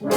How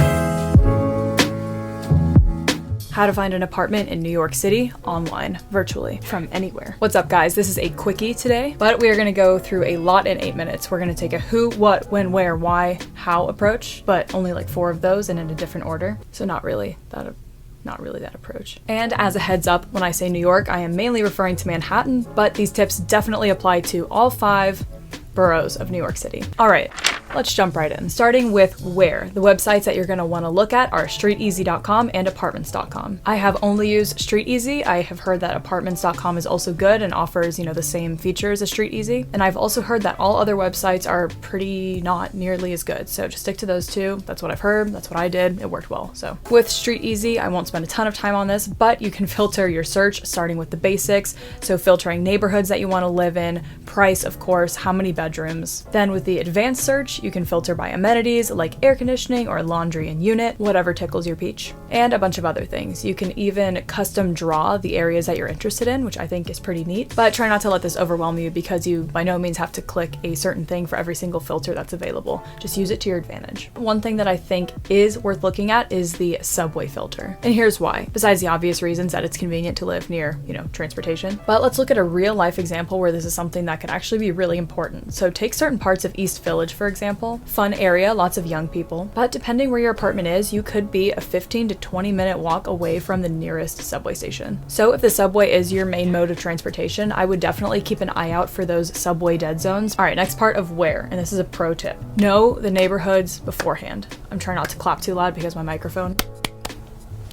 to find an apartment in New York City, online, virtually, from anywhere. What's up, guys? This is a quickie today, but we are gonna go through a lot in 8 minutes. We're gonna take a who, what, when, where, why, how approach, but only like 4 of those and in a different order. So not really that approach. And as a heads up, when I say New York, I am mainly referring to Manhattan, but these tips definitely apply to all 5 boroughs of New York City. All right. Let's jump right in. Starting with where. The websites that you're going to want to look at are streeteasy.com and apartments.com. I have only used StreetEasy. I have heard that apartments.com is also good and offers, the same features as StreetEasy. And I've also heard that all other websites are pretty not nearly as good. So just stick to those 2. That's what I've heard. That's what I did. It worked well. So with StreetEasy, I won't spend a ton of time on this, but you can filter your search starting with the basics. So filtering neighborhoods that you want to live in, price, of course, how many bedrooms. Then with the advanced search, you can filter by amenities like air conditioning or laundry and unit, whatever tickles your peach, and a bunch of other things. You can even custom draw the areas that you're interested in, which I think is pretty neat, but try not to let this overwhelm you because you by no means have to click a certain thing for every single filter that's available. Just use it to your advantage. One thing that I think is worth looking at is the subway filter. And here's why. Besides the obvious reasons that it's convenient to live near, transportation. But let's look at a real life example where this is something that could actually be really important. So take certain parts of East Village, for example. Fun area, lots of young people. But depending where your apartment is, you could be a 15 to 20 minute walk away from the nearest subway station. So if the subway is your main mode of transportation, I would definitely keep an eye out for those subway dead zones. All right, next part of where, and this is a pro tip. Know the neighborhoods beforehand. I'm trying not to clap too loud because my microphone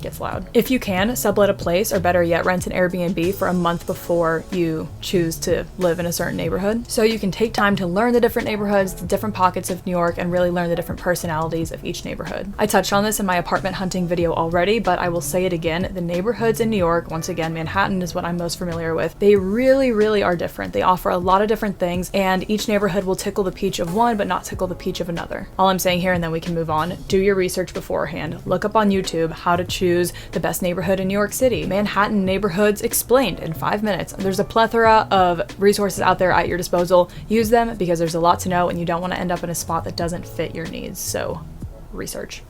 gets loud. If you can, sublet a place, or better yet, rent an Airbnb for a month before you choose to live in a certain neighborhood. So you can take time to learn the different neighborhoods, the different pockets of New York, and really learn the different personalities of each neighborhood. I touched on this in my apartment hunting video already, but I will say it again. The neighborhoods in New York, once again, Manhattan is what I'm most familiar with. They really, really are different. They offer a lot of different things, and each neighborhood will tickle the peach of one, but not tickle the peach of another. All I'm saying here, and then we can move on, do your research beforehand. Look up on YouTube how to choose the best neighborhood in New York City. Manhattan neighborhoods explained in 5 minutes. There's a plethora of resources out there at your disposal. Use them because there's a lot to know and you don't want to end up in a spot that doesn't fit your needs. So research.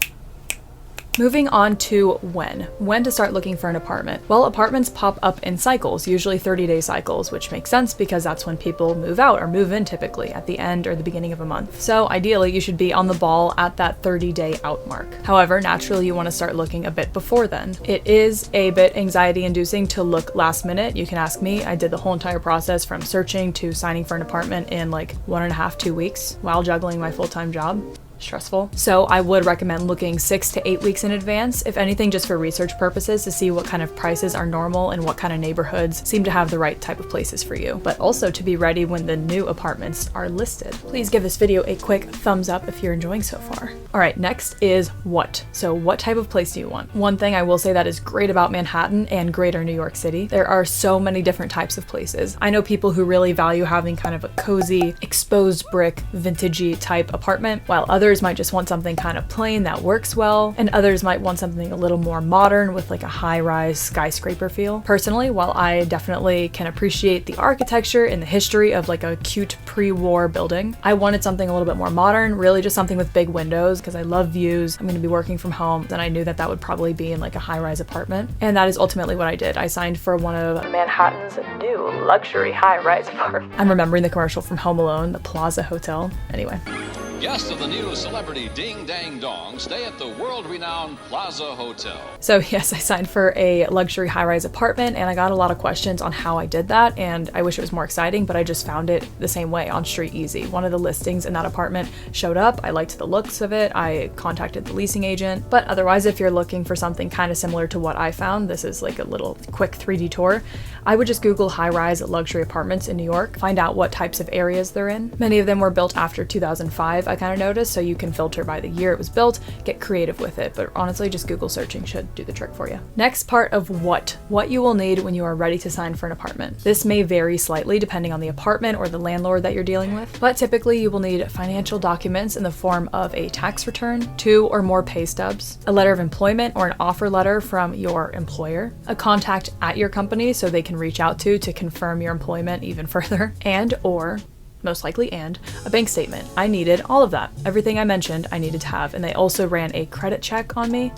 Moving on to when to start looking for an apartment. Well, apartments pop up in cycles, usually 30-day cycles, which makes sense because that's when people move out or move in typically at the end or the beginning of a month. So ideally, you should be on the ball at that 30-day out mark. However, naturally, you want to start looking a bit before then. It is a bit anxiety-inducing to look last minute. You can ask me. I did the whole entire process from searching to signing for an apartment in like 1.5 to 2 weeks while juggling my full-time job. Stressful. So I would recommend looking 6 to 8 weeks in advance, if anything just for research purposes, to see what kind of prices are normal and what kind of neighborhoods seem to have the right type of places for you, but also to be ready when the new apartments are listed. Please give this video a quick thumbs up if you're enjoying so far. All right, next is what. So what type of place do you want? One thing I will say that is great about Manhattan and greater New York City, there are so many different types of places. I know people who really value having kind of a cozy, exposed brick, vintagey type apartment, while others might just want something kind of plain that works well, and others might want something a little more modern with like a high-rise skyscraper feel. Personally, while I definitely can appreciate the architecture and the history of like a cute pre-war building, I wanted something a little bit more modern, really just something with big windows because I love views. I'm going to be working from home, and I knew that that would probably be in like a high-rise apartment, and that is ultimately what I did. I signed for one of Manhattan's new luxury high-rise apartments. I'm remembering the commercial from Home Alone, the Plaza Hotel. Anyway. Guests of the new celebrity Ding Dang Dong stay at the world-renowned Plaza Hotel. So yes, I signed for a luxury high-rise apartment, and I got a lot of questions on how I did that, and I wish it was more exciting, but I just found it the same way on StreetEasy. One of the listings in that apartment showed up. I liked the looks of it. I contacted the leasing agent, but otherwise, if you're looking for something kind of similar to what I found, this is like a little quick 3D tour, I would just Google high-rise luxury apartments in New York, find out what types of areas they're in. Many of them were built after 2005, I kind of noticed, so you can filter by the year it was built, get creative with it, but honestly, just Google searching should do the trick for you. Next part of what you will need when you are ready to sign for an apartment. This may vary slightly depending on the apartment or the landlord that you're dealing with, but typically you will need financial documents in the form of a tax return, 2 or more pay stubs, a letter of employment or an offer letter from your employer, a contact at your company so they can reach out to confirm your employment even further, and or most likely, and a bank statement. I needed all of that. Everything I mentioned, I needed to have. And they also ran a credit check on me.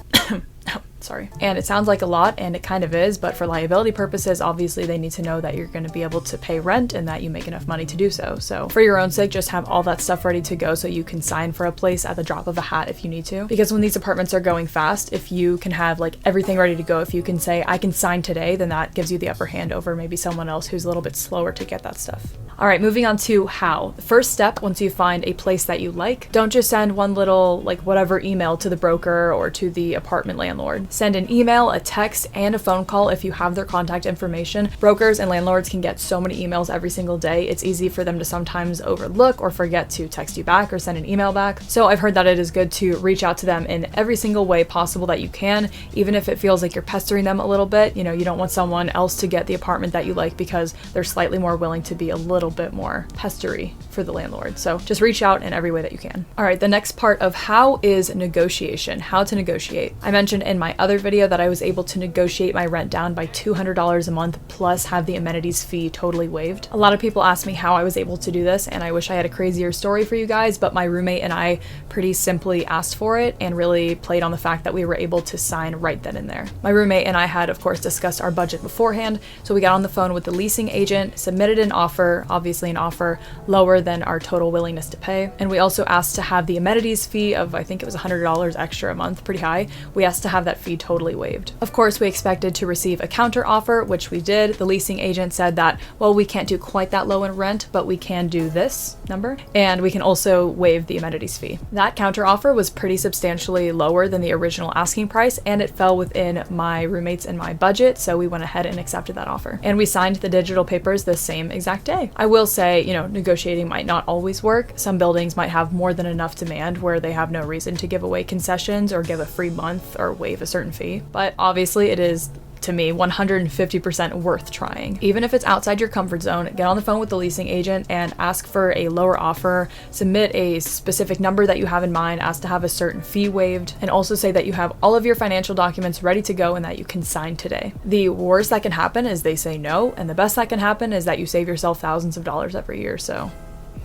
Sorry. And it sounds like a lot, and it kind of is, but for liability purposes, obviously they need to know that you're going to be able to pay rent and that you make enough money to do so. So for your own sake, just have all that stuff ready to go so you can sign for a place at the drop of a hat if you need to. Because when these apartments are going fast, if you can have like everything ready to go, if you can say, I can sign today, then that gives you the upper hand over maybe someone else who's a little bit slower to get that stuff. All right, moving on to how. The first step, once you find a place that you like, don't just send one little like whatever email to the broker or to the apartment landlord. Send an email, a text, and a phone call if you have their contact information. Brokers and landlords can get so many emails every single day. It's easy for them to sometimes overlook or forget to text you back or send an email back. So I've heard that it is good to reach out to them in every single way possible that you can, even if it feels like you're pestering them a little bit. You know, you don't want someone else to get the apartment that you like because they're slightly more willing to be a little bit more pestery for the landlord. So just reach out in every way that you can. All right, the next part of how is negotiation, how to negotiate. I mentioned in my other video that I was able to negotiate my rent down by $200 a month plus have the amenities fee totally waived. A lot of people ask me how I was able to do this, and I wish I had a crazier story for you guys, but my roommate and I pretty simply asked for it and really played on the fact that we were able to sign right then and there. My roommate and I had, of course, discussed our budget beforehand, so we got on the phone with the leasing agent, submitted an offer, obviously an offer lower than our total willingness to pay, and we also asked to have the amenities fee of, I think it was $100 extra a month, pretty high. We asked to have that fee totally waived. Of course, we expected to receive a counter offer, which we did. The leasing agent said that, well, we can't do quite that low in rent, but we can do this number, and we can also waive the amenities fee. That counter offer was pretty substantially lower than the original asking price, and it fell within my roommate's and my budget, so we went ahead and accepted that offer. And we signed the digital papers the same exact day. I will say, you know, negotiating might not always work. Some buildings might have more than enough demand where they have no reason to give away concessions or give a free month or waive a certain fee. But obviously it is, to me, 150% worth trying. Even if it's outside your comfort zone, get on the phone with the leasing agent and ask for a lower offer, submit a specific number that you have in mind, ask to have a certain fee waived, and also say that you have all of your financial documents ready to go and that you can sign today. The worst that can happen is they say no, and the best that can happen is that you save yourself thousands of dollars every year. So.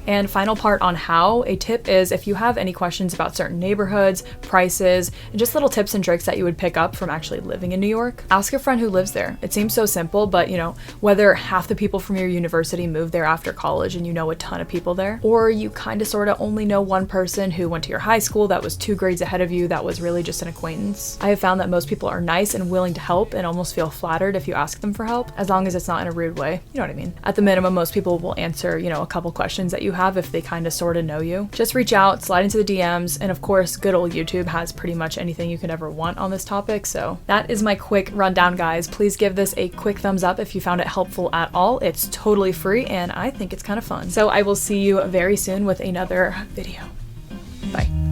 And final part on how, a tip is if you have any questions about certain neighborhoods, prices, and just little tips and tricks that you would pick up from actually living in New York, ask a friend who lives there. It seems so simple, but you know, whether half the people from your university moved there after college and you know a ton of people there, or you kind of sort of only know one person who went to your high school that was 2 grades ahead of you that was really just an acquaintance. I have found that most people are nice and willing to help and almost feel flattered if you ask them for help, as long as it's not in a rude way. You know what I mean? At the minimum, most people will answer, you know, a couple questions that you have if they kind of sort of know you. Just reach out, slide into the DMs, and of course, good old YouTube has pretty much anything you could ever want on this topic. So that is my quick rundown, guys. Please give this a quick thumbs up if you found it helpful at all. It's totally free, and I think it's kind of fun. So I will see you very soon with another video. Bye.